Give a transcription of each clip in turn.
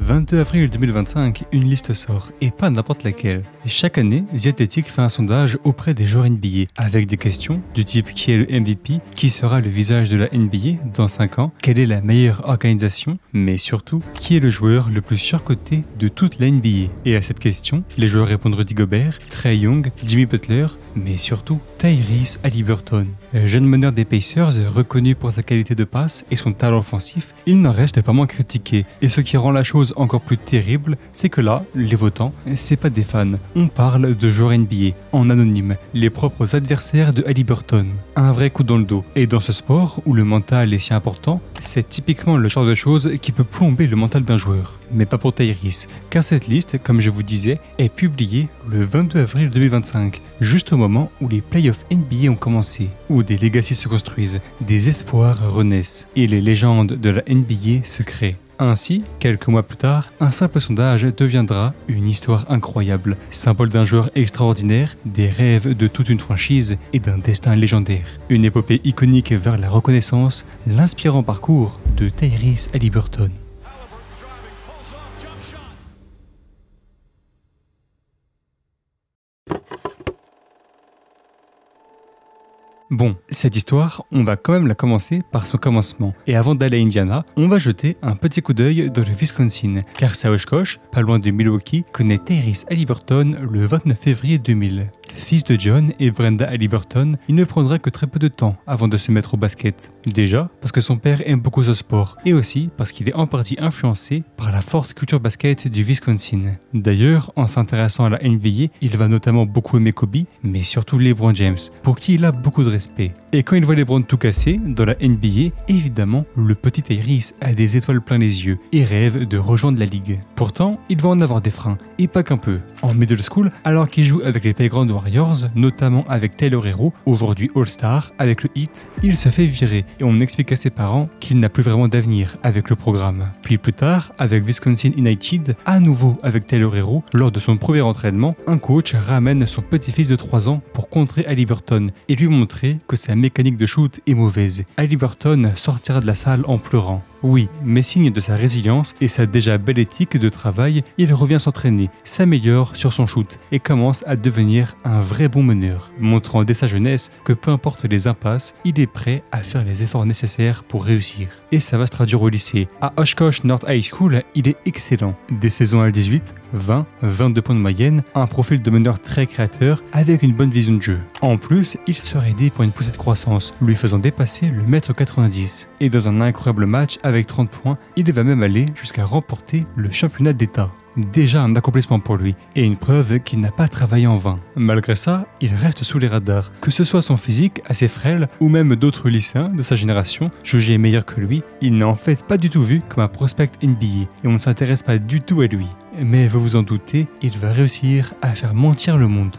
22 avril 2025, une liste sort, et pas n'importe laquelle. Chaque année, The Athletic fait un sondage auprès des joueurs NBA, avec des questions du type qui est le MVP, qui sera le visage de la NBA dans 5 ans, quelle est la meilleure organisation, mais surtout, qui est le joueur le plus surcoté de toute la NBA. Et à cette question, les joueurs répondent Rudy Gobert, Trae Young, Jimmy Butler, mais surtout Tyrese Haliburton. Jeune meneur des Pacers, reconnu pour sa qualité de passe et son talent offensif, il n'en reste pas moins critiqué. Et ce qui rend la chose encore plus terrible, c'est que là, les votants, c'est pas des fans. On parle de joueurs NBA, en anonyme, les propres adversaires de Haliburton. Un vrai coup dans le dos. Et dans ce sport, où le mental est si important, c'est typiquement le genre de choses qui peut plomber le mental d'un joueur. Mais pas pour Tyrese, car cette liste, comme je vous disais, est publiée le 22 avril 2025, juste au moment où les playoffs NBA ont commencé, où des legacies se construisent, des espoirs renaissent, et les légendes de la NBA se créent. Ainsi, quelques mois plus tard, un simple sondage deviendra une histoire incroyable, symbole d'un joueur extraordinaire, des rêves de toute une franchise et d'un destin légendaire. Une épopée iconique vers la reconnaissance, l'inspirant parcours de Tyrese Haliburton. Bon, cette histoire, on va quand même la commencer par son commencement. Et avant d'aller à Indiana, on va jeter un petit coup d'œil dans le Wisconsin, car sa Oshkosh, pas loin de Milwaukee, connaît Tyrese Haliburton le 29 février 2000. Fils de John et Brenda Haliburton, il ne prendra que très peu de temps avant de se mettre au basket. Déjà, parce que son père aime beaucoup ce sport, et aussi parce qu'il est en partie influencé par la forte culture basket du Wisconsin. D'ailleurs, en s'intéressant à la NBA, il va notamment beaucoup aimer Kobe, mais surtout LeBron James, pour qui il a beaucoup de respect. Et quand il voit LeBron tout casser dans la NBA, évidemment, le petit Tyrese a des étoiles plein les yeux et rêve de rejoindre la ligue. Pourtant, il va en avoir des freins, et pas qu'un peu. En middle school, alors qu'il joue avec les Playground Warriors, notamment avec Tyler Herro, aujourd'hui All-Star, avec le Heat, il se fait virer et on explique à ses parents qu'il n'a plus vraiment d'avenir avec le programme. Puis plus tard, avec Wisconsin United, à nouveau avec Tyler Herro, lors de son premier entraînement, un coach ramène son petit-fils de 3 ans pour contrer Haliburton et lui montrer que sa mécanique de shoot est mauvaise. Haliburton sortira de la salle en pleurant. Oui, mais signe de sa résilience et sa déjà belle éthique de travail, il revient s'entraîner, s'améliore sur son shoot et commence à devenir un vrai bon meneur, montrant dès sa jeunesse que peu importe les impasses, il est prêt à faire les efforts nécessaires pour réussir. Et ça va se traduire au lycée. À Oshkosh North High School, il est excellent. Des saisons à 18, 20, 22 points de moyenne, un profil de meneur très créateur avec une bonne vision de jeu. En plus, il sera aidé pour une poussée de croissance, lui faisant dépasser le 1m90. Et dans un incroyable match avec 30 points, il va même aller jusqu'à remporter le championnat d'État. Déjà un accomplissement pour lui, et une preuve qu'il n'a pas travaillé en vain. Malgré ça, il reste sous les radars. Que ce soit son physique assez frêle, ou même d'autres lycéens de sa génération, jugés meilleurs que lui, il n'est en fait pas du tout vu comme un prospect NBA, et on ne s'intéresse pas du tout à lui. Mais vous vous en doutez, il va réussir à faire mentir le monde.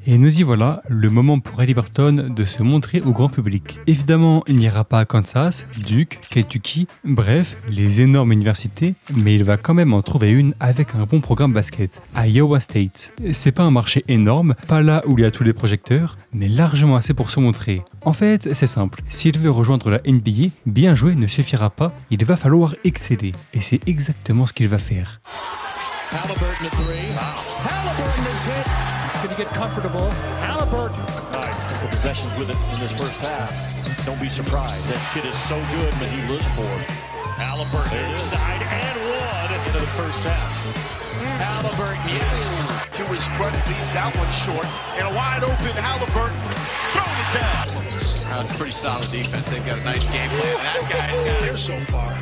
Et nous y voilà, le moment pour Haliburton de se montrer au grand public. Évidemment, il n'ira pas à Kansas, Duke, Kentucky, bref, les énormes universités, mais il va quand même en trouver une avec un bon programme basket, à Iowa State. C'est pas un marché énorme, pas là où il y a tous les projecteurs, mais largement assez pour se montrer. En fait, c'est simple, s'il veut rejoindre la NBA, bien jouer ne suffira pas, il va falloir exceller. Et c'est exactement ce qu'il va faire. Haliburton at three. Wow. Haliburton is hit. Can he get comfortable? Haliburton. Nice. Couple possessions with it in this first half. Don't be surprised. This kid is so good, but he lives for it. Haliburton inside and one into the first half. Haliburton, yes. To his credit, leaves that one short. And a wide open Haliburton throwing it down. It's pretty solid defense. They've got a nice game plan. That guy's got it so far.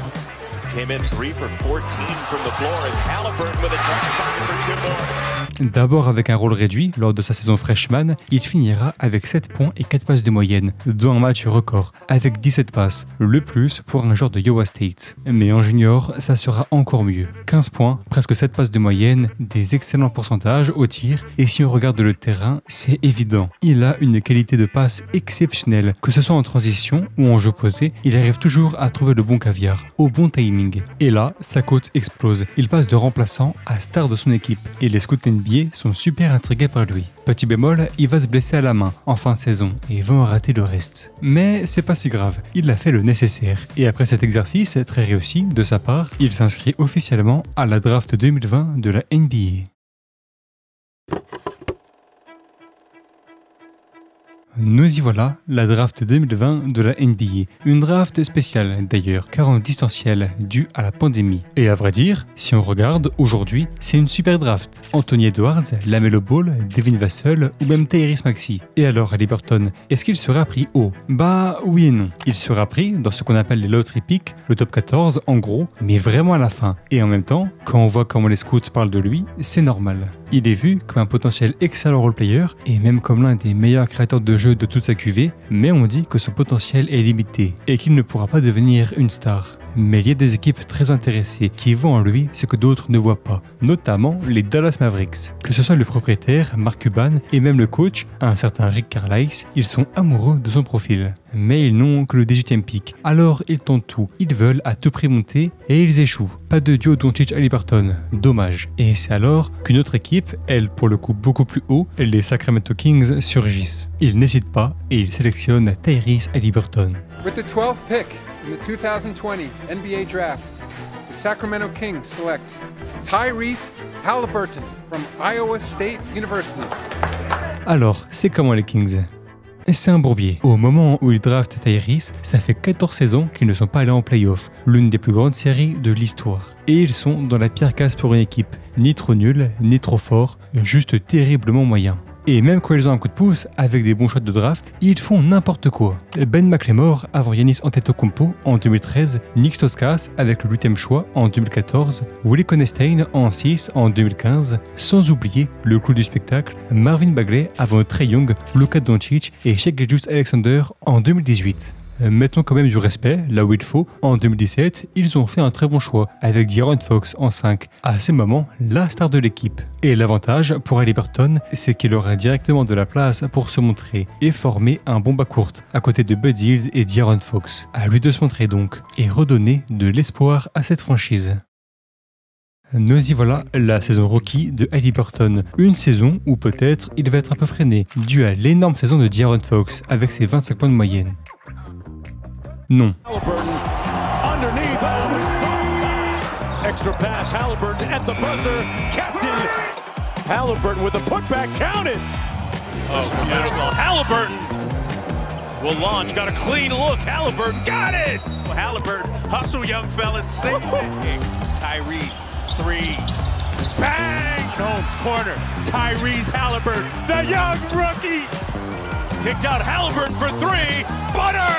Came in 3 for 14 from the floor as Haliburton with a drive for 2 more. D'abord avec un rôle réduit lors de sa saison freshman, il finira avec 7 points et 4 passes de moyenne, dont un match record, avec 17 passes, le plus pour un joueur de Iowa State. Mais en junior, ça sera encore mieux. 15 points, presque 7 passes de moyenne, des excellents pourcentages au tir, et si on regarde le terrain, c'est évident. Il a une qualité de passe exceptionnelle, que ce soit en transition ou en jeu posé, il arrive toujours à trouver le bon caviar, au bon timing. Et là, sa cote explose. Il passe de remplaçant à star de son équipe, et les scouts NBA NBA sont super intrigués par lui. Petit bémol, il va se blesser à la main en fin de saison et va en rater le reste. Mais c'est pas si grave, il a fait le nécessaire. Et après cet exercice très réussi de sa part, il s'inscrit officiellement à la draft 2020 de la NBA. Nous y voilà, la draft 2020 de la NBA. Une draft spéciale d'ailleurs, car en distanciel, due à la pandémie. Et à vrai dire, si on regarde aujourd'hui, c'est une super draft. Anthony Edwards, LaMelo Ball, Devin Vassell ou même Tyrese Maxey. Et alors, Haliburton, est-ce qu'il sera pris haut? Bah oui et non. Il sera pris dans ce qu'on appelle les lottery picks, le top 14 en gros, mais vraiment à la fin. Et en même temps, quand on voit comment les scouts parlent de lui, c'est normal. Il est vu comme un potentiel excellent role-player et même comme l'un des meilleurs créateurs de jeux de toute sa cuvée, mais on dit que son potentiel est limité et qu'il ne pourra pas devenir une star. Mais il y a des équipes très intéressées qui voient en lui ce que d'autres ne voient pas, notamment les Dallas Mavericks. Que ce soit le propriétaire, Mark Cuban, et même le coach, un certain Rick Carlisle, ils sont amoureux de son profil. Mais ils n'ont que le 18e pick, alors ils tentent tout. Ils veulent à tout prix monter et ils échouent. Pas de duo Doncic-Haliburton, dommage. Et c'est alors qu'une autre équipe, elle pour le coup beaucoup plus haut, les Sacramento Kings surgissent. Ils n'hésitent pas et ils sélectionnent Tyrese Haliburton. With the 12th pick in the 2020 NBA Draft, the Sacramento Kings select Tyrese Haliburton from Iowa State University. Alors, c'est comment les Kings? C'est un bourbier. Au moment où ils draftent Tyrese, ça fait 14 saisons qu'ils ne sont pas allés en playoff, l'une des plus grandes séries de l'histoire. Et ils sont dans la pire case pour une équipe, ni trop nul, ni trop fort, juste terriblement moyen. Et même quand ils ont un coup de pouce, avec des bons choix de draft, ils font n'importe quoi. Ben McLemore avant Giannis Antetokounmpo en 2013, Nick Stauskas avec le 8e choix en 2014, Willie Cauley-Stein en 6 en 2015, sans oublier le clou du spectacle, Marvin Bagley avant Trae Young, Luka Doncic et Shai Gilgeous-Alexander en 2018. Mettons quand même du respect, là où il faut. En 2017, ils ont fait un très bon choix, avec De'Aaron Fox en 5, à ce moment, la star de l'équipe. Et l'avantage pour Haliburton, c'est qu'il aura directement de la place pour se montrer et former un bon backcourt, à côté de Buddy Hield et De'Aaron Fox. À lui de se montrer donc, et redonner de l'espoir à cette franchise. Nous y voilà, la saison rookie de Haliburton. Une saison où peut-être il va être un peu freiné, dû à l'énorme saison de De'Aaron Fox, avec ses 25 points de moyenne. Non. Underneath, oh, sauce time. Extra pass, Haliburton at the buzzer. Captain Haliburton with a putback, counted. Oh, beautiful. Haliburton will launch. Got a clean look. Haliburton got it. Well, Haliburton, hustle, young fellas. Save it. Tyrese, three. Bang! Holmes corner. Tyrese Haliburton, the young rookie. Kicked out Haliburton for three. Butter!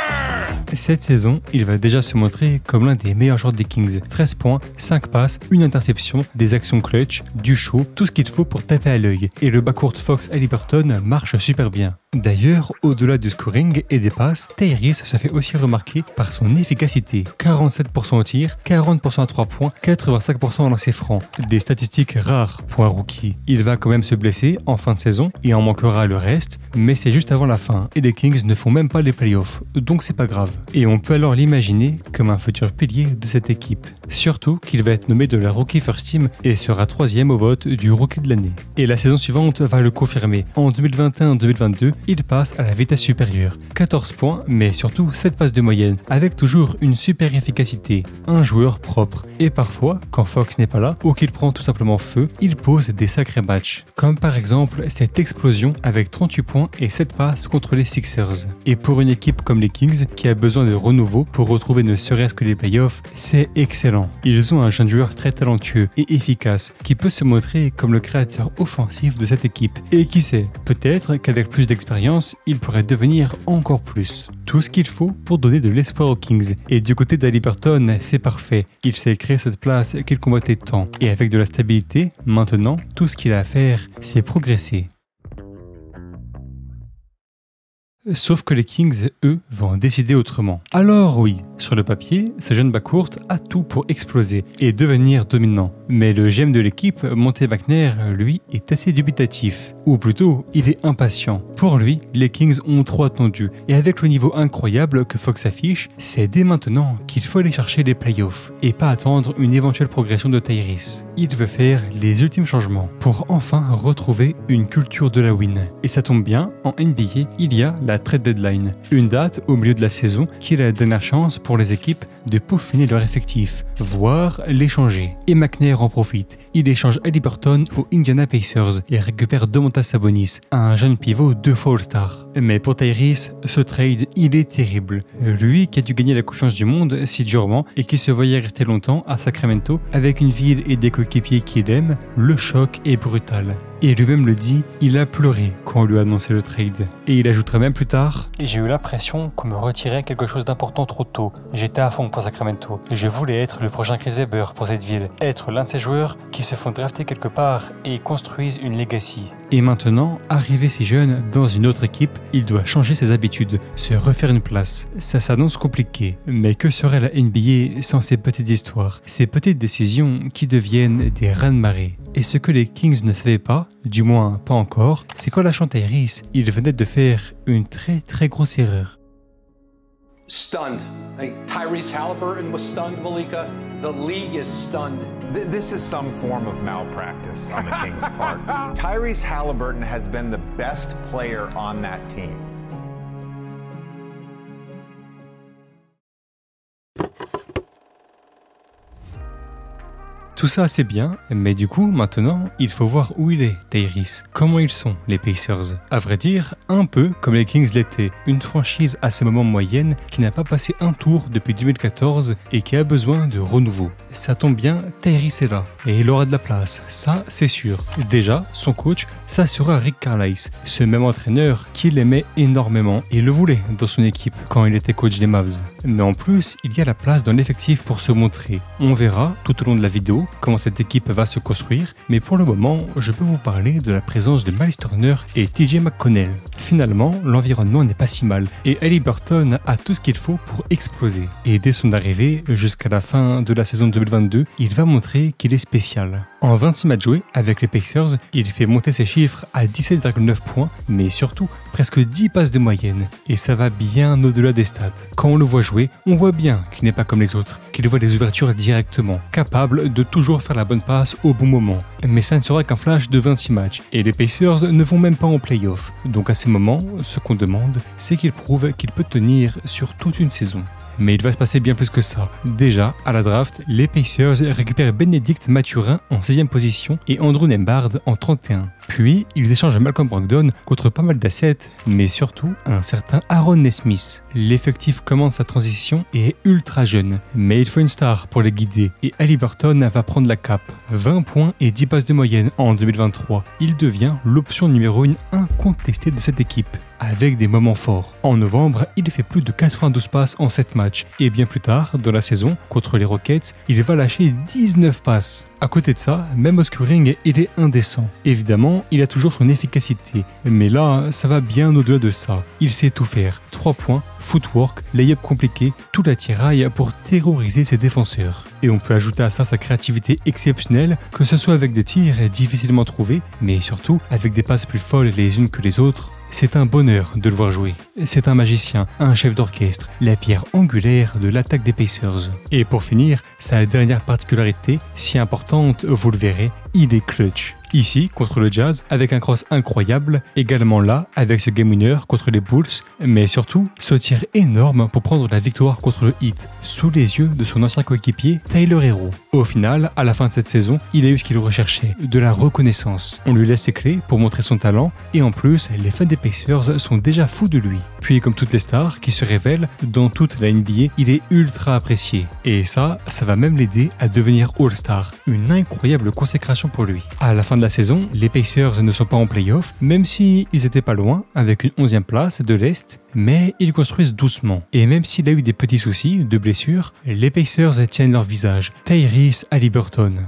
Cette saison, il va déjà se montrer comme l'un des meilleurs joueurs des Kings. 13 points, 5 passes, une interception, des actions clutch, du show, tout ce qu'il faut pour taper à l'œil. Et le backcourt Fox-Haliburton marche super bien. D'ailleurs, au-delà du scoring et des passes, Tyrese se fait aussi remarquer par son efficacité. 47% au tir, 40% à 3 points, 85% en lancer franc. Des statistiques rares pour un rookie. Il va quand même se blesser en fin de saison et en manquera le reste, mais c'est juste avant la fin. Et les Kings ne font même pas les playoffs, donc c'est pas grave. Et on peut alors l'imaginer comme un futur pilier de cette équipe. Surtout qu'il va être nommé de la Rookie First Team et sera 3e au vote du Rookie de l'année. Et la saison suivante va le confirmer. En 2021-2022, il passe à la vitesse supérieure. 14 points, mais surtout 7 passes de moyenne, avec toujours une super efficacité. Un joueur propre. Et parfois, quand Fox n'est pas là, ou qu'il prend tout simplement feu, il pose des sacrés matchs. Comme par exemple cette explosion avec 38 points et 7 passes contre les Sixers. Et pour une équipe comme les Kings, qui a besoin de renouveau pour retrouver ne serait-ce que les playoffs, c'est excellent. Ils ont un jeune joueur très talentueux et efficace qui peut se montrer comme le créateur offensif de cette équipe. Et qui sait, peut-être qu'avec plus d'expérience, il pourrait devenir encore plus. Tout ce qu'il faut pour donner de l'espoir aux Kings. Et du côté d'Haliburton, c'est parfait. Il sait créer cette place qu'il combattait tant. Et avec de la stabilité, maintenant, tout ce qu'il a à faire, c'est progresser. Sauf que les Kings, eux, vont en décider autrement. Alors oui, Sur le papier, ce jeune backcourt a tout pour exploser et devenir dominant. Mais le GM de l'équipe, Monte McNair, lui, est assez dubitatif. Ou plutôt, il est impatient. Pour lui, les Kings ont trop attendu. Et avec le niveau incroyable que Fox affiche, c'est dès maintenant qu'il faut aller chercher les playoffs et pas attendre une éventuelle progression de Tyrese. Il veut faire les ultimes changements pour enfin retrouver une culture de la win. Et ça tombe bien, en NBA, il y a la trade deadline, une date au milieu de la saison qui est la dernière chance pour les équipes de peaufiner leur effectif, voire l'échanger. Et McNair en profite. Il échange Haliburton aux Indiana Pacers et récupère Domantas Sabonis, un jeune pivot 2 fois All-Star. Mais pour Tyrese, ce trade, il est terrible. Lui qui a dû gagner la confiance du monde si durement et qui se voyait rester longtemps à Sacramento avec une ville et des coéquipiers qu'il aime, le choc est brutal. Et lui-même le dit, il a pleuré quand on lui a annoncé le trade. Et il ajoutera même plus tard « J'ai eu l'impression qu'on me retirait quelque chose d'important trop tôt. J'étais à fond pour Sacramento. Je voulais être le prochain Chris Webber pour cette ville. Être l'un de ces joueurs qui se font drafter quelque part et construisent une legacy. » Et maintenant, arrivé si jeune dans une autre équipe, il doit changer ses habitudes, se refaire une place. Ça s'annonce compliqué. Mais que serait la NBA sans ces petites histoires, ces petites décisions qui deviennent des raz-de-marée? Et ce que les Kings ne savaient pas, du moins pas encore, c'est qu'en lâchant Tyrese, ils venaient de faire une très grosse erreur. Stunned. Tyrese Haliburton was stunned, Malika. The league is stunned. This is some form of malpractice on the Kings' part. Tyrese Haliburton has been the best player on that team. Tout ça c'est bien, mais du coup maintenant il faut voir où il est, Tyrese. Comment ils sont, les Pacers. À vrai dire, un peu comme les Kings l'étaient. Une franchise à ce moment moyenne qui n'a pas passé un tour depuis 2014 et qui a besoin de renouveau. Ça tombe bien, Tyrese est là. Et il aura de la place, ça c'est sûr. Déjà, son coach, ça sera Rick Carlisle, ce même entraîneur qui l'aimait énormément et le voulait dans son équipe quand il était coach des Mavs. Mais en plus, il y a la place dans l'effectif pour se montrer. On verra tout au long de la vidéo comment cette équipe va se construire, mais pour le moment, je peux vous parler de la présence de Miles Turner et TJ McConnell. Finalement, l'environnement n'est pas si mal et Haliburton a tout ce qu'il faut pour exploser. Et dès son arrivée, jusqu'à la fin de la saison 2022, il va montrer qu'il est spécial. En 26 matchs joués avec les Pacers, il fait monter ses chiffres à 17,9 points, mais surtout presque 10 passes de moyenne. Et ça va bien au-delà des stats. Quand on le voit jouer, on voit bien qu'il n'est pas comme les autres, qu'il voit les ouvertures directement, capable de toujours faire la bonne passe au bon moment. Mais ça ne sera qu'un flash de 26 matchs, et les Pacers ne vont même pas en play-off. Donc à ce moment, ce qu'on demande, c'est qu'il prouve qu'il peut tenir sur toute une saison. Mais il va se passer bien plus que ça. Déjà, à la draft, les Pacers récupèrent Bénédicte Mathurin en 6e position et Andrew Nembhard en 31. Puis, ils échangent Malcolm Brogdon contre pas mal d'assets, mais surtout un certain Aaron Nesmith. L'effectif commence sa transition et est ultra jeune, mais il faut une star pour les guider et Haliburton va prendre la cape. 20 points et 10 passes de moyenne en 2023. Il devient l'option numéro 1 incontestée de cette équipe. Avec des moments forts. En novembre, il fait plus de 92 passes en 7 matchs. Et bien plus tard, dans la saison, contre les Rockets, il va lâcher 19 passes. À côté de ça, même au scoring, il est indécent. Évidemment, il a toujours son efficacité. Mais là, ça va bien au-delà de ça. Il sait tout faire. 3 points, footwork, lay-up compliqué, tout l'attirail pour terroriser ses défenseurs. Et on peut ajouter à ça sa créativité exceptionnelle, que ce soit avec des tirs difficilement trouvés, mais surtout avec des passes plus folles les unes que les autres. C'est un bonheur de le voir jouer. C'est un magicien, un chef d'orchestre, la pierre angulaire de l'attaque des Pacers. Et pour finir, sa dernière particularité, si importante, vous le verrez, il est clutch. Ici, contre le Jazz, avec un cross incroyable, également là, avec ce game winner contre les Bulls, mais surtout, ce tir énorme pour prendre la victoire contre le Heat, sous les yeux de son ancien coéquipier, Tyler Herro. Au final, à la fin de cette saison, il a eu ce qu'il recherchait, de la reconnaissance. On lui laisse ses clés pour montrer son talent, et en plus, les fans des Pacers sont déjà fous de lui. Puis, comme toutes les stars qui se révèlent, dans toute la NBA, il est ultra apprécié. Et ça va même l'aider à devenir All-Star. Une incroyable consécration pour lui. À la fin de la saison, les Pacers ne sont pas en play-off, même si ils étaient pas loin, avec une 11e place de l'Est, mais ils construisent doucement. Et même s'il a eu des petits soucis de blessures, les Pacers tiennent leur visage. Tyrese Haliburton.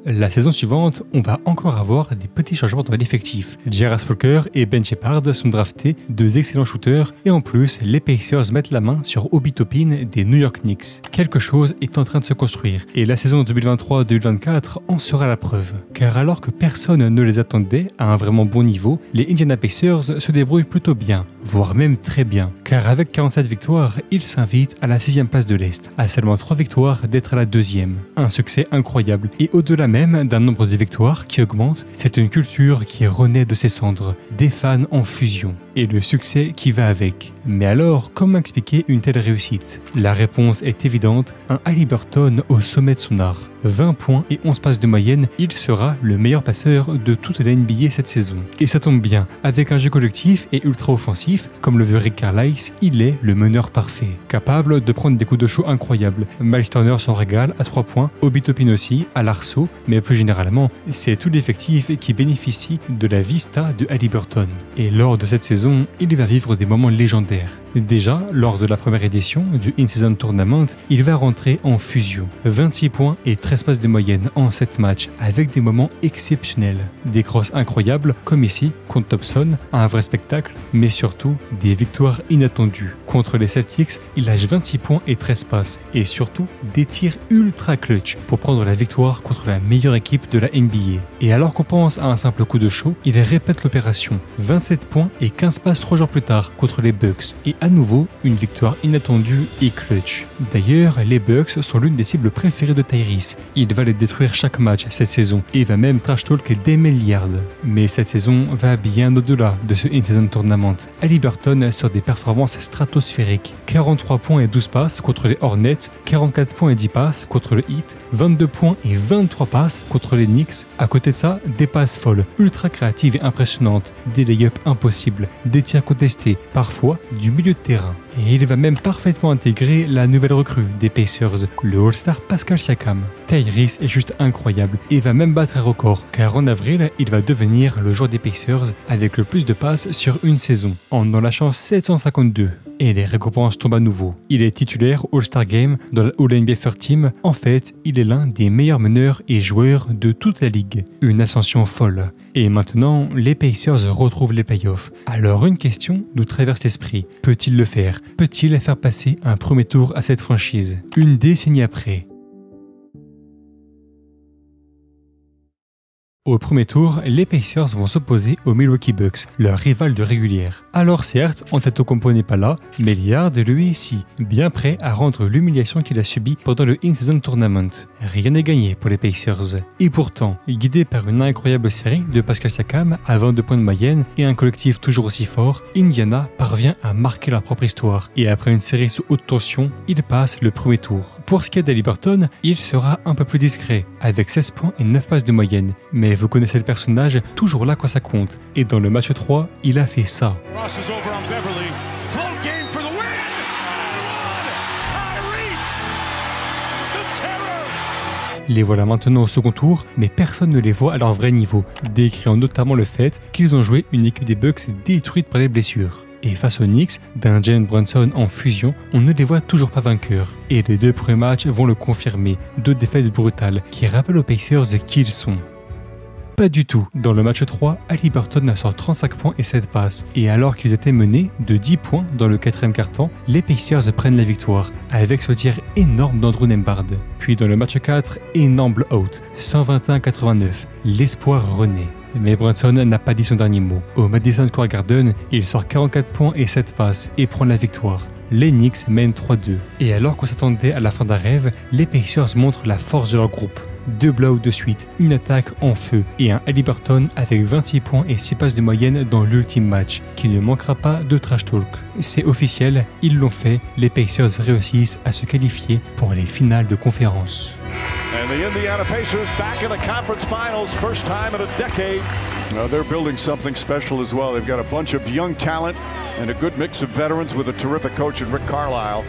La saison suivante, on va encore avoir des petits changements dans l'effectif. Jarrett Walker et Ben Sheppard sont draftés, deux excellents shooters, et en plus, les Pacers mettent la main sur Obi Toppin des New York Knicks. Quelque chose est en train de se construire, et la saison 2023-2024 en sera la preuve. Car alors que personne ne les attendait à un vraiment bon niveau, les Indiana Pacers se débrouillent plutôt bien, voire même très bien. Car avec 47 victoires, ils s'invitent à la 6e place de l'Est, à seulement 3 victoires d'être à la 2e. Un succès incroyable, et au-delà même d'un nombre de victoires qui augmente, c'est une culture qui renaît de ses cendres, des fans en fusion, et le succès qui va avec. Mais alors, comment expliquer une telle réussite? La réponse est évidente, un Haliburton au sommet de son art. 20 points et 11 passes de moyenne, il sera le meilleur passeur de toute la NBA cette saison. Et ça tombe bien, avec un jeu collectif et ultra offensif, comme le veut Rick Carlisle, il est le meneur parfait. Capable de prendre des coups de chaud incroyables. Miles Turner s'en régale à 3 points, Obi Toppin aussi, à l'arceau, mais plus généralement, c'est tout l'effectif qui bénéficie de la vista de Haliburton. Et lors de cette saison, il va vivre des moments légendaires. Déjà, lors de la première édition du In-Season Tournament, il va rentrer en fusion. 26 points et 13 passes de moyenne en 7 matchs, avec des moments exceptionnels. Des crosses incroyables, comme ici, contre Thompson, un vrai spectacle, mais surtout des victoires inattendues. Contre les Celtics, il lâche 26 points et 13 passes, et surtout des tirs ultra clutch pour prendre la victoire contre la meilleure équipe de la NBA. Et alors qu'on pense à un simple coup de chaud, il répète l'opération. 27 points et 15 passes 3 jours plus tard contre les Bucks, et à nouveau une victoire inattendue et clutch. D'ailleurs, les Bucks sont l'une des cibles préférées de Tyrese. Il va les détruire chaque match cette saison et va même trash talk Damian Lillard. Mais cette saison va bien au-delà de ce In-Season Tournament. Haliburton sort des performances stratosphériques. 43 points et 12 passes contre les Hornets, 44 points et 10 passes contre le Heat, 22 points et 23 passes contre les Knicks. À côté de ça, des passes folles, ultra créatives et impressionnantes, des lay-ups impossibles, des tirs contestés, parfois du milieu de terrain. Et il va même parfaitement intégrer la nouvelle recrue des Pacers, le All-Star Pascal Siakam. Tyrese est juste incroyable et va même battre un record, car en avril, il va devenir le joueur des Pacers avec le plus de passes sur une saison, en en lâchant 752. Et les récompenses tombent à nouveau. Il est titulaire All-Star Game dans la All-NBA Third Team. En fait, il est l'un des meilleurs meneurs et joueurs de toute la ligue. Une ascension folle. Et maintenant, les Pacers retrouvent les playoffs. Alors une question nous traverse l'esprit. Peut-il le faire? Peut-il faire passer un premier tour à cette franchise? Une décennie après. Au premier tour, les Pacers vont s'opposer aux Milwaukee Bucks, leur rival de régulière. Alors certes, Antetokounmpo n'est pas là, mais Lillard, lui, si, bien prêt à rendre l'humiliation qu'il a subie pendant le In-Season Tournament. Rien n'est gagné pour les Pacers. Et pourtant, guidé par une incroyable série de Pascal Siakam à 22 points de moyenne et un collectif toujours aussi fort, Indiana parvient à marquer leur propre histoire. Et après une série sous haute tension, il passe le premier tour. Pour ce qui est d'Haliburton, il sera un peu plus discret, avec 16 points et 9 passes de moyenne. Mais vous connaissez le personnage, toujours là quand ça compte. Et dans le match 3, il a fait ça. Les voilà maintenant au second tour, mais personne ne les voit à leur vrai niveau, décriant notamment le fait qu'ils ont joué une équipe des Bucks détruite par les blessures. Et face aux Knicks, d'un Jalen Brunson en fusion, on ne les voit toujours pas vainqueurs. Et les 2 premiers matchs vont le confirmer, 2 défaites brutales qui rappellent aux Pacers qui ils sont. Pas du tout. Dans le match 3, Haliburton sort 35 points et 7 passes. Et alors qu'ils étaient menés de 10 points dans le 4e quart-temps, les Pacers prennent la victoire, avec ce tir énorme d'Andrew Nembhard. Puis dans le match 4, énorme blowout, 121-89. L'espoir renaît. Mais Brunson n'a pas dit son dernier mot. Au Madison Square Garden, il sort 44 points et 7 passes et prend la victoire. Les Knicks mènent 3-2. Et alors qu'on s'attendait à la fin d'un rêve, les Pacers montrent la force de leur groupe. 2 blowouts de suite, une attaque en feu et un Haliburton avec 26 points et 6 passes de moyenne dans l'ultime match, qui ne manquera pas de trash talk. C'est officiel, ils l'ont fait, les Pacers réussissent à se qualifier pour les finales de conférence. And the Indiana Pacers back in the conference finals, first time in a decade. They're building something special as well. They've got a bunch of young talent and a good mix of veterans with a terrific coach in Rick Carlisle.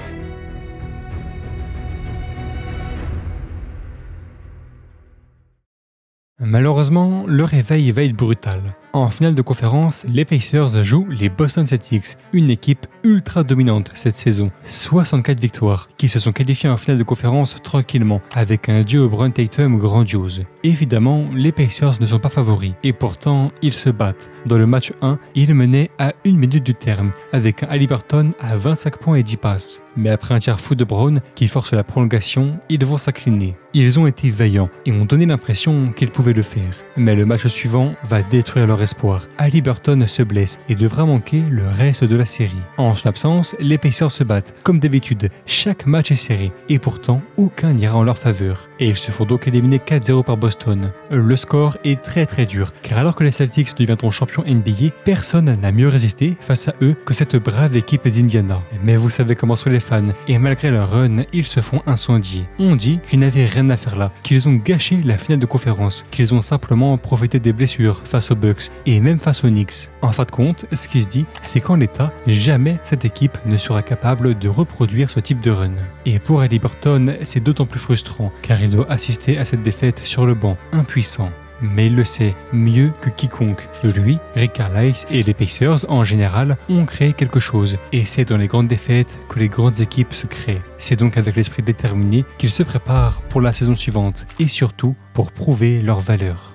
Malheureusement, le réveil va être brutal. En finale de conférence, les Pacers jouent les Boston Celtics, une équipe ultra dominante cette saison. 64 victoires, qui se sont qualifiés en finale de conférence tranquillement, avec un duo Brown-Tatum grandiose. Évidemment, les Pacers ne sont pas favoris, et pourtant, ils se battent. Dans le match 1, ils menaient à 1 minute du terme, avec un Haliburton à 25 points et 10 passes. Mais après un tir fou de Brown, qui force la prolongation, ils vont s'incliner. Ils ont été vaillants, et ont donné l'impression qu'ils pouvaient le faire. Mais le match suivant va détruire leur espoir. Haliburton se blesse et devra manquer le reste de la série. En son absence, les Pacers se battent. Comme d'habitude, chaque match est serré et pourtant aucun n'ira en leur faveur. Et ils se font donc éliminer 4-0 par Boston. Le score est très dur, car alors que les Celtics deviendront champions NBA, personne n'a mieux résisté face à eux que cette brave équipe d'Indiana. Mais vous savez comment sont les fans, et malgré leur run, ils se font incendier. On dit qu'ils n'avaient rien à faire là, qu'ils ont gâché la finale de conférence, qu'ils ont simplement profité des blessures face aux Bucks et même face aux Knicks. En fin de compte, ce qui se dit, c'est qu'en l'état, jamais cette équipe ne sera capable de reproduire ce type de run. Et pour Haliburton, c'est d'autant plus frustrant, car il doit assister à cette défaite sur le banc, impuissant. Mais il le sait mieux que quiconque. Lui, Rick Carlisle et les Pacers en général ont créé quelque chose. Et c'est dans les grandes défaites que les grandes équipes se créent. C'est donc avec l'esprit déterminé qu'ils se préparent pour la saison suivante et surtout pour prouver leur valeur.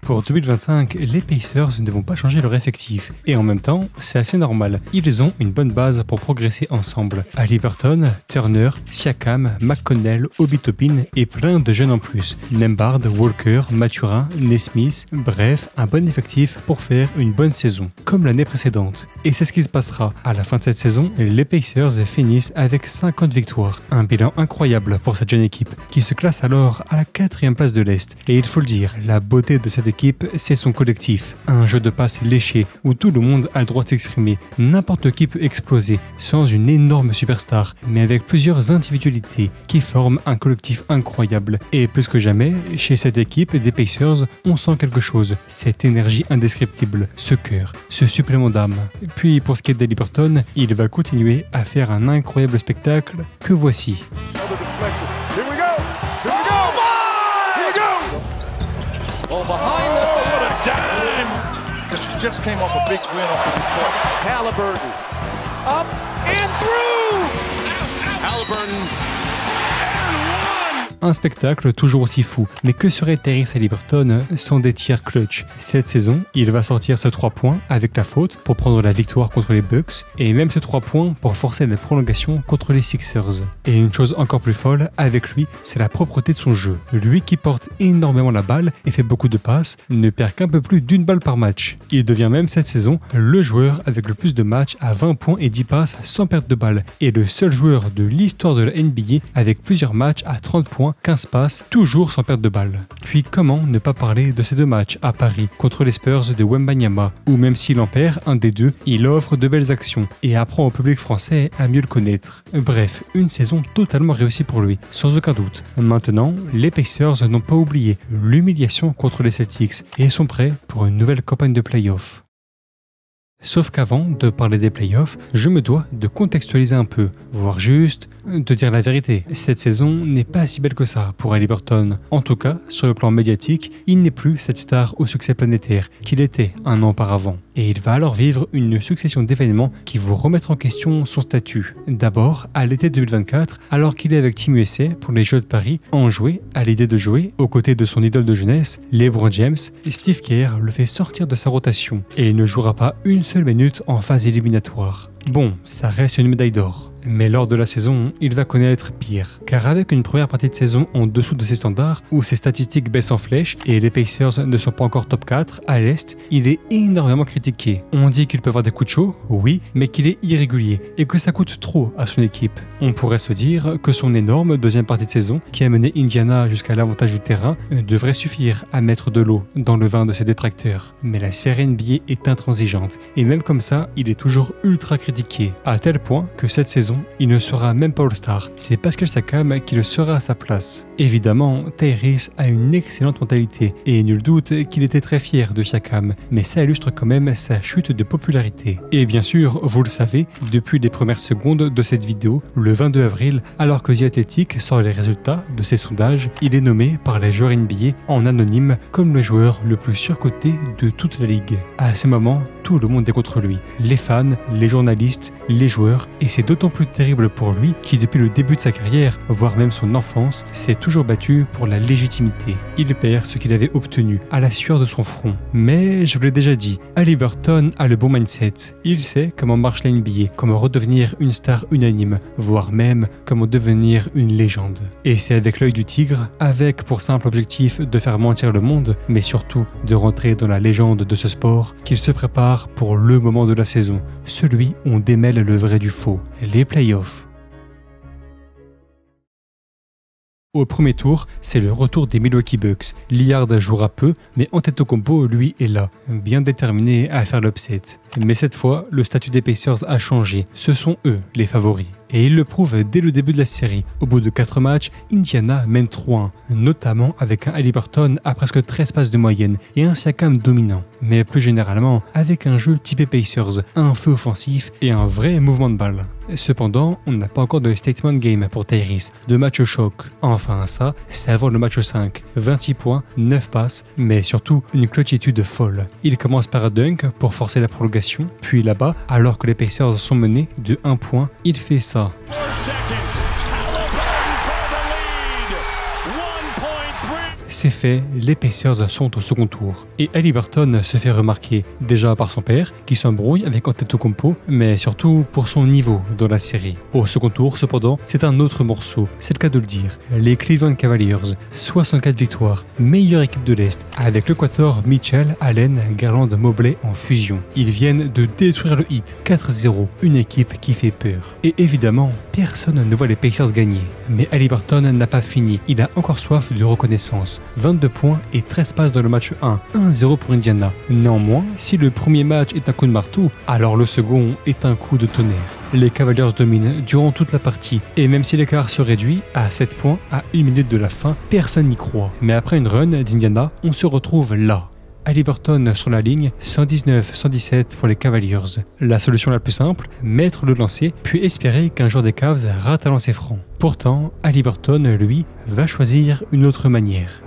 Pour 2025, les Pacers ne vont pas changer leur effectif. Et en même temps, c'est assez normal. Ils ont une bonne base pour progresser ensemble. Haliburton, Turner, Siakam, McConnell, Obi Toppin et plein de jeunes en plus. Nembhard, Walker, Mathurin, Nesmith, bref, un bon effectif pour faire une bonne saison, comme l'année précédente. Et c'est ce qui se passera. À la fin de cette saison, les Pacers finissent avec 50 victoires. Un bilan incroyable pour cette jeune équipe, qui se classe alors à la 4e place de l'Est. Et il faut le dire, la beauté de cette équipe, c'est son collectif. Un jeu de passe léché où tout le monde a le droit de s'exprimer. N'importe qui peut exploser sans une énorme superstar, mais avec plusieurs individualités qui forment un collectif incroyable. Et plus que jamais, chez cette équipe des Pacers, on sent quelque chose. Cette énergie indescriptible, ce cœur, ce supplément d'âme. Puis pour ce qui est d'Haliburton, il va continuer à faire un incroyable spectacle que voici. Oh, behind the what a dime! Because she just came off a big win off of Detroit. It's Haliburton. Up and through! Haliburton. Un spectacle toujours aussi fou, mais que serait Tyrese Haliburton sans des tirs clutch? Cette saison, il va sortir ce 3 points avec la faute pour prendre la victoire contre les Bucks et même ce 3 points pour forcer la prolongation contre les Sixers. Et une chose encore plus folle avec lui, c'est la propreté de son jeu. Lui qui porte énormément la balle et fait beaucoup de passes, ne perd qu'un peu plus d'une balle par match. Il devient même cette saison le joueur avec le plus de matchs à 20 points et 10 passes sans perte de balle et le seul joueur de l'histoire de la NBA avec plusieurs matchs à 30 points, 15 passes, toujours sans perte de balle. Puis comment ne pas parler de ces 2 matchs à Paris contre les Spurs de Wembanyama, où même s'il en perd un des 2, il offre de belles actions et apprend au public français à mieux le connaître. Bref, une saison totalement réussie pour lui, sans aucun doute. Maintenant, les Pacers n'ont pas oublié l'humiliation contre les Celtics et sont prêts pour une nouvelle campagne de playoffs. Sauf qu'avant de parler des playoffs, je me dois de contextualiser un peu, voire juste de dire la vérité. Cette saison n'est pas si belle que ça pour Haliburton. En tout cas, sur le plan médiatique, il n'est plus cette star au succès planétaire qu'il était un an auparavant. Et il va alors vivre une succession d'événements qui vont remettre en question son statut. D'abord, à l'été 2024, alors qu'il est avec Team USA pour les Jeux de Paris, enjoué à l'idée de jouer aux côtés de son idole de jeunesse, LeBron James, Steve Kerr le fait sortir de sa rotation et il ne jouera pas une seule minute en phase éliminatoire. Bon, ça reste une médaille d'or. Mais lors de la saison, il va connaître pire. Car avec une première partie de saison en dessous de ses standards, où ses statistiques baissent en flèche et les Pacers ne sont pas encore top 4 à l'Est, il est énormément critiqué. On dit qu'il peut avoir des coups de chaud, oui, mais qu'il est irrégulier et que ça coûte trop à son équipe. On pourrait se dire que son énorme deuxième partie de saison, qui a mené Indiana jusqu'à l'avantage du terrain, devrait suffire à mettre de l'eau dans le vin de ses détracteurs. Mais la sphère NBA est intransigeante et même comme ça, il est toujours ultra critiqué, à tel point que cette saison, raison, il ne sera même pas All-Star. C'est Pascal Siakam qui le sera à sa place. Évidemment, Tyrese a une excellente mentalité et nul doute qu'il était très fier de Siakam, mais ça illustre quand même sa chute de popularité. Et bien sûr, vous le savez, depuis les premières secondes de cette vidéo, le 22 avril, alors que The Athletic sort les résultats de ses sondages, il est nommé par les joueurs NBA en anonyme comme le joueur le plus surcoté de toute la ligue. À ce moment, tout le monde est contre lui. Les fans, les journalistes, les joueurs, et c'est d'autant plus terrible pour lui qui depuis le début de sa carrière, voire même son enfance, s'est toujours battu pour la légitimité. Il perd ce qu'il avait obtenu à la sueur de son front. Mais je vous l'ai déjà dit, Haliburton a le bon mindset. Il sait comment marche la NBA, comment redevenir une star unanime, voire même comment devenir une légende. Et c'est avec l'œil du tigre, avec pour simple objectif de faire mentir le monde, mais surtout de rentrer dans la légende de ce sport, qu'il se prépare pour le moment de la saison, celui où on démêle le vrai du faux, les playoffs. Au premier tour, c'est le retour des Milwaukee Bucks. Lillard jouera peu, mais Antetokounmpo, lui, est là, bien déterminé à faire l'upset. Mais cette fois, le statut des Pacers a changé. Ce sont eux les favoris. Et ils le prouvent dès le début de la série. Au bout de 4 matchs, Indiana mène 3-1, notamment avec un Haliburton à presque 13 passes de moyenne et un Siakam dominant. Mais plus généralement, avec un jeu typé Pacers, un feu offensif et un vrai mouvement de balle. Cependant, on n'a pas encore de statement game pour Tyrese, de match choc. Enfin ça, c'est avant le match 5. 26 points, 9 passes, mais surtout une clutchitude folle. Il commence par un dunk pour forcer la prolongation, puis là-bas, alors que les Pacers sont menés de 1 point, il fait ça. C'est fait, les Pacers sont au second tour. Et Haliburton se fait remarquer, déjà par son père, qui s'embrouille avec Antetokounmpo, mais surtout pour son niveau dans la série. Au second tour, cependant, c'est un autre morceau, c'est le cas de le dire. Les Cleveland Cavaliers, 64 victoires, meilleure équipe de l'Est, avec le quator Mitchell, Allen, Garland, Mobley en fusion. Ils viennent de détruire le Heat, 4-0, une équipe qui fait peur. Et évidemment, personne ne voit les Pacers gagner. Mais Haliburton n'a pas fini, il a encore soif de reconnaissance. 22 points et 13 passes dans le match 1, 1-0 pour Indiana. Néanmoins, si le premier match est un coup de marteau, alors le second est un coup de tonnerre. Les Cavaliers dominent durant toute la partie, et même si l'écart se réduit à 7 points à 1 minute de la fin, personne n'y croit. Mais après une run d'Indiana, on se retrouve là. Haliburton sur la ligne, 119-117 pour les Cavaliers. La solution la plus simple, mettre le lancer, puis espérer qu'un joueur des Cavs rate un lancer franc. Pourtant, Haliburton, lui, va choisir une autre manière.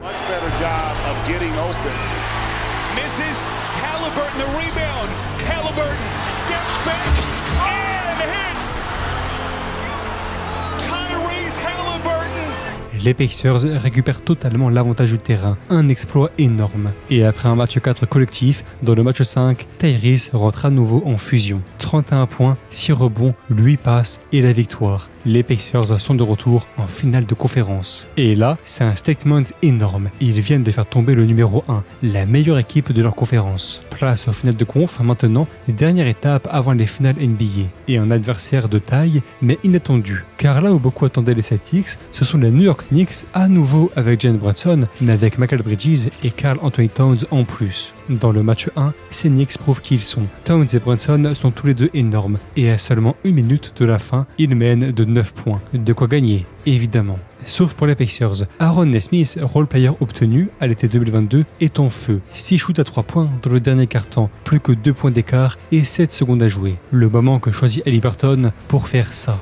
Les Pacers récupèrent totalement l'avantage du terrain, un exploit énorme. Et après un match 4 collectif, dans le match 5, Tyrese rentre à nouveau en fusion. 31 points, 6 rebonds, 8 passes et la victoire. Les Pacers sont de retour en finale de conférence. Et là, c'est un statement énorme. Ils viennent de faire tomber le numéro 1, la meilleure équipe de leur conférence. Place aux finales de conf maintenant, dernière étape avant les finales NBA. Et un adversaire de taille, mais inattendu. Car là où beaucoup attendaient les Celtics, ce sont les New York Knicks à nouveau avec Jalen Brunson, mais avec Michael Bridges et Karl Anthony Towns en plus. Dans le match 1, ces Knicks prouvent qui ils sont. Towns et Brunson sont tous les deux énormes, et à seulement 1 minute de la fin, ils mènent de 9 points. De quoi gagner, évidemment. Sauf pour les Pacers. Aaron Nesmith, role-player obtenu à l'été 2022, est en feu. 6 shoots à 3 points dans le dernier quart-temps, plus que 2 points d'écart et 7 secondes à jouer. Le moment que choisit Haliburton pour faire ça.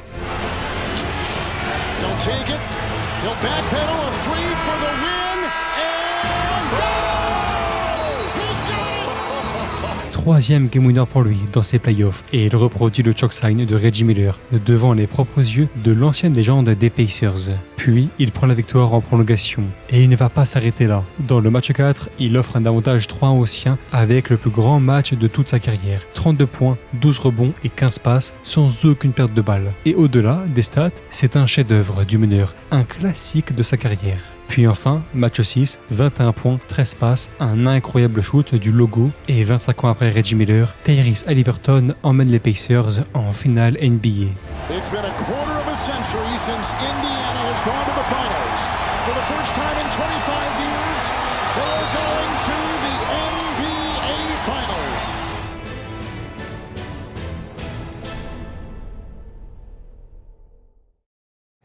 Troisième game winner pour lui dans ses playoffs et il reproduit le choke sign de Reggie Miller devant les propres yeux de l'ancienne légende des Pacers. Puis il prend la victoire en prolongation et il ne va pas s'arrêter là. Dans le match 4, il offre un avantage 3-1 aux siens avec le plus grand match de toute sa carrière. 32 points, 12 rebonds et 15 passes sans aucune perte de balle. Et au-delà des stats, c'est un chef-d'œuvre du meneur, un classique de sa carrière. Puis enfin, match 6, 21 points, 13 passes, un incroyable shoot du logo et 25 ans après Reggie Miller, Tyrese Haliburton emmène les Pacers en finale NBA. It's been a quarter of a century since Indiana has gone to the finals. For the first time in 25 years, they're going to the NBA Finals.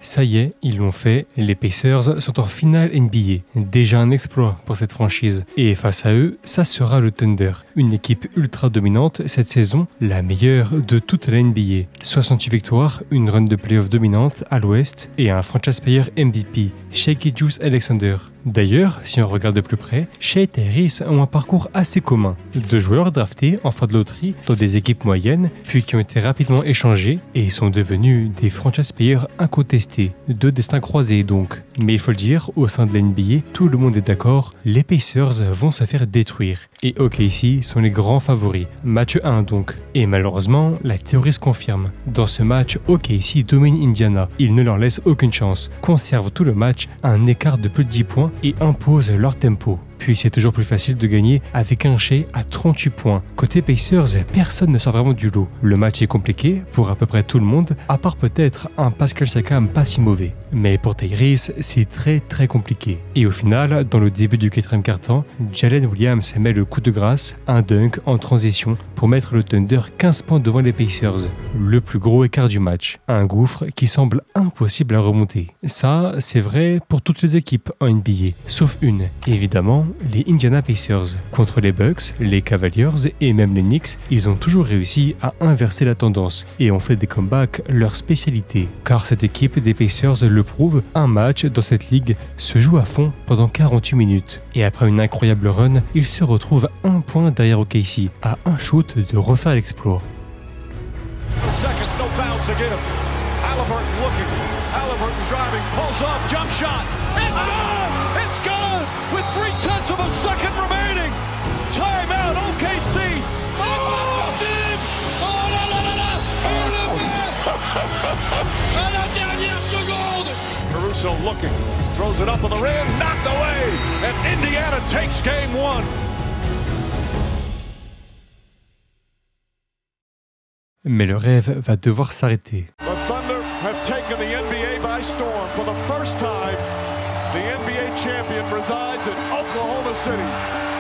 Ça y est, ils l'ont fait, les Pacers sont en finale NBA. Déjà un exploit pour cette franchise. Et face à eux, ça sera le Thunder, une équipe ultra dominante cette saison, la meilleure de toute la NBA. 68 victoires, une run de playoff dominante à l'ouest et un franchise player MVP, Shai Gilgeous-Alexander. D'ailleurs, si on regarde de plus près, Shai et Tyrese ont un parcours assez commun. Deux joueurs draftés en fin de loterie dans des équipes moyennes, puis qui ont été rapidement échangés et sont devenus des franchise players incontestés. Deux destins croisés donc. Mais il faut le dire, au sein de la NBA, tout le monde est d'accord, les Pacers vont se faire détruire. Et OKC sont les grands favoris. Match 1 donc. Et malheureusement, la théorie se confirme. Dans ce match, OKC domine Indiana. Ils ne leur laissent aucune chance, conservent tout le match à un écart de plus de 10 points et imposent leur tempo. Puis c'est toujours plus facile de gagner avec un Shai à 38 points. Côté Pacers, personne ne sort vraiment du lot. Le match est compliqué pour à peu près tout le monde, à part peut-être un Pascal Siakam pas si mauvais. Mais pour Tyrese, c'est très compliqué. Et au final, dans le début du quatrième quart-temps, Jalen Williams met le coup de grâce, un dunk en transition pour mettre le Thunder 15 points devant les Pacers. Le plus gros écart du match. Un gouffre qui semble impossible à remonter. Ça, c'est vrai pour toutes les équipes en NBA, sauf une. Évidemment, les Indiana Pacers. Contre les Bucks, les Cavaliers et même les Knicks, ils ont toujours réussi à inverser la tendance et ont fait des comebacks leur spécialité. Car cette équipe des Pacers le prouve, un match dans cette ligue se joue à fond pendant 48 minutes. Et après une incroyable run, ils se retrouvent un point derrière OKC, à un shoot de refaire l'exploit. Driving, pulls up, jump shot. It's good! It's good! With 3/10 of a second remaining. Timeout, OKC. Oh, Tim! Oh là là là là! Oh le but! À la dernière seconde! Caruso looking, throws it up on the rim, knocked away, and Indiana takes game one. Mais le rêve va devoir s'arrêter. The Thunder have taken the NBA by storm. For the first time, the NBA champion resides in Oklahoma City.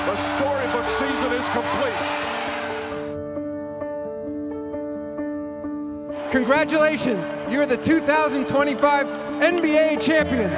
The storybook season is complete. Congratulations, you're the 2025 NBA champions.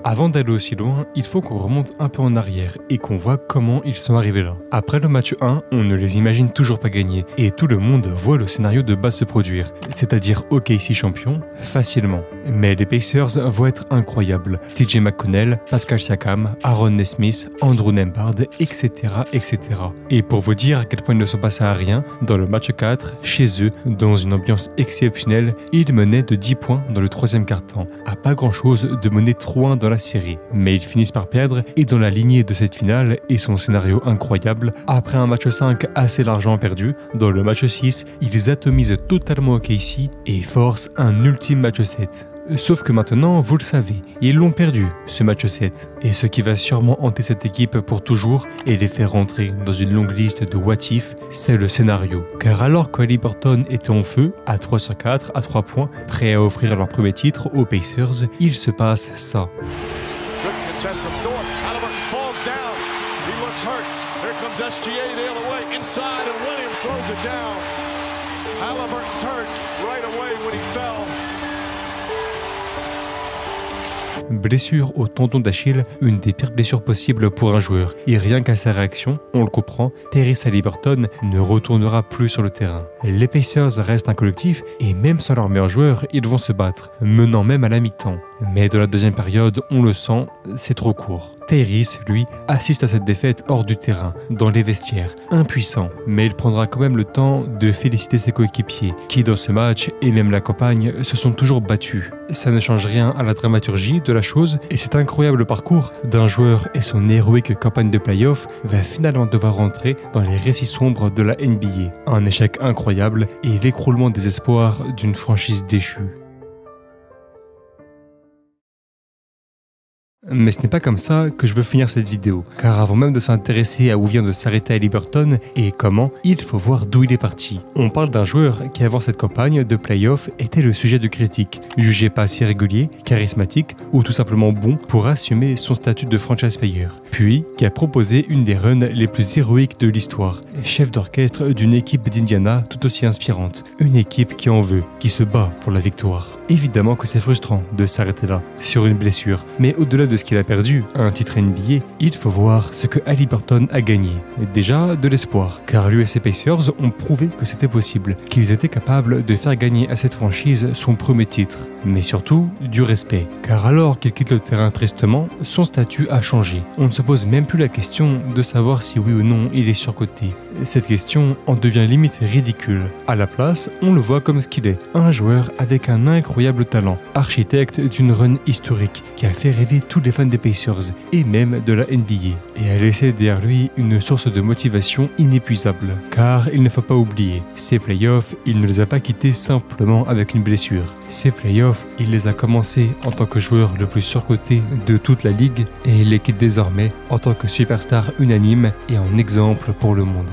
Avant d'aller aussi loin, il faut qu'on remonte un peu en arrière et qu'on voit comment ils sont arrivés là. Après le match 1, on ne les imagine toujours pas gagner et tout le monde voit le scénario de base se produire, c'est-à-dire OKC champion, facilement. Mais les Pacers vont être incroyables. TJ McConnell, Pascal Siakam, Aaron Nesmith, Andrew Nembhard, etc., etc. Et pour vous dire à quel point ils ne sont passés à rien, dans le match 4, chez eux, dans une ambiance exceptionnelle, ils menaient de 10 points dans le troisième quart-temps, à pas grand-chose de mener 3-1 dans la série. Mais ils finissent par perdre et dans la lignée de cette finale et son scénario incroyable, après un match 5 assez largement perdu, dans le match 6, ils atomisent totalement OKC et forcent un ultime match 7. Sauf que maintenant, vous le savez, ils l'ont perdu, ce match 7. Et ce qui va sûrement hanter cette équipe pour toujours et les faire rentrer dans une longue liste de what if, c'est le scénario. Car alors que Haliburton était en feu, à 3 sur 4, à 3 points, prêts à offrir leur premier titre aux Pacers, il se passe ça. Blessure au tendon d'Achille, une des pires blessures possibles pour un joueur. Et rien qu'à sa réaction, on le comprend, Tyrese Haliburton ne retournera plus sur le terrain. Les Pacers restent un collectif et même sans leur meilleur joueur, ils vont se battre, menant même à la mi-temps. Mais dans la deuxième période, on le sent, c'est trop court. Tyrese, lui, assiste à cette défaite hors du terrain, dans les vestiaires, impuissant. Mais il prendra quand même le temps de féliciter ses coéquipiers, qui dans ce match et même la campagne se sont toujours battus. Ça ne change rien à la dramaturgie de la chose, et cet incroyable parcours d'un joueur et son héroïque campagne de playoff va finalement devoir rentrer dans les récits sombres de la NBA. Un échec incroyable et l'écroulement des espoirs d'une franchise déchue. Mais ce n'est pas comme ça que je veux finir cette vidéo, car avant même de s'intéresser à où vient de s'arrêter Haliburton et comment, il faut voir d'où il est parti. On parle d'un joueur qui avant cette campagne de play-off était le sujet de critiques, jugé pas assez régulier, charismatique ou tout simplement bon pour assumer son statut de franchise player, puis qui a proposé une des runs les plus héroïques de l'histoire, chef d'orchestre d'une équipe d'Indiana tout aussi inspirante, une équipe qui en veut, qui se bat pour la victoire. Évidemment que c'est frustrant de s'arrêter là, sur une blessure, mais au-delà de ce qu'il a perdu, un titre NBA, il faut voir ce que Haliburton a gagné. Déjà de l'espoir, car lui et ses Pacers ont prouvé que c'était possible, qu'ils étaient capables de faire gagner à cette franchise son premier titre, mais surtout du respect, car alors qu'il quitte le terrain tristement, son statut a changé. On ne se pose même plus la question de savoir si oui ou non il est surcoté. Cette question en devient limite ridicule. À la place, on le voit comme ce qu'il est, un joueur avec un incroyable talent, architecte d'une run historique qui a fait rêver tous les fans des Pacers et même de la NBA, et a laissé derrière lui une source de motivation inépuisable. Car il ne faut pas oublier, ces playoffs, il ne les a pas quittés simplement avec une blessure. Ces playoffs, il les a commencés en tant que joueur le plus surcoté de toute la ligue et il les quitte désormais en tant que superstar unanime et en exemple pour le monde.